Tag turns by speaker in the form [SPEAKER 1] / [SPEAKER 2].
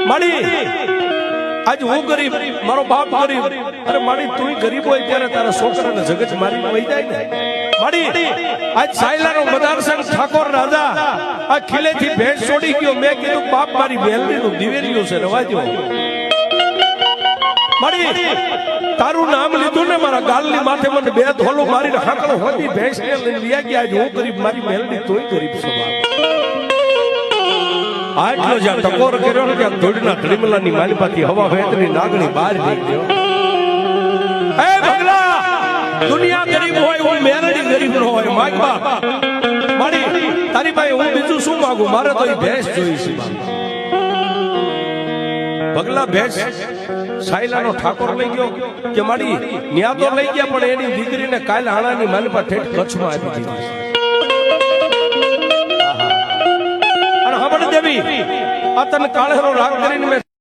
[SPEAKER 1] માડી આજ હું ગરીબ, મારો બાપ ગરીબ, અરે માડી તું ગરીબ હોય ત્યારે તારા છોકરાને જગત મારી વહી જાય ને માડી. આજ સાયલાનો મદારસંગ ઠાકોર રાજા આ ખીલેથી ભેંસ છોડી ગયો. મેં કીધું બાપ મારી બેલડીનું દિવેલિયું છે રવાજો માડી. તારું નામ લીધું ને મારા ગાલની માથે મને બે ધોલો મારીને હાકલો હોતી ભેંસ ને લઈને લઈ ગયા. આજ હું ગરીબ, મારી બેલડી તોય ગરીબ છે બાપ. આટલો જ્યાં ટકોર કર્યો ને ત્યાં ધોળના ધડીમલાની માલિપાથી હવા વેતની નાગણી બહાર નીકળ્યો. એ ભગલા, દુનિયા ગરીબ હોય હું મેરડી ગરીબ ન હોય. માગવા માડી તારી પાસે હું બીજું શું માંગુ? મારે તો એ ભેંસ જોઈ છે. ભગલા ભેંસ સાયલાનો ઠાકોર લઈ ગયો કે માડી ન્યા તો લઈ ગયા, પણ એની દીકરીને કાલ હાણાની માલિપા ઠેઠ કચ્છમાં આપી દીધી. અને હમણાં દેવી આ તને કાળેરો રાગ કરીને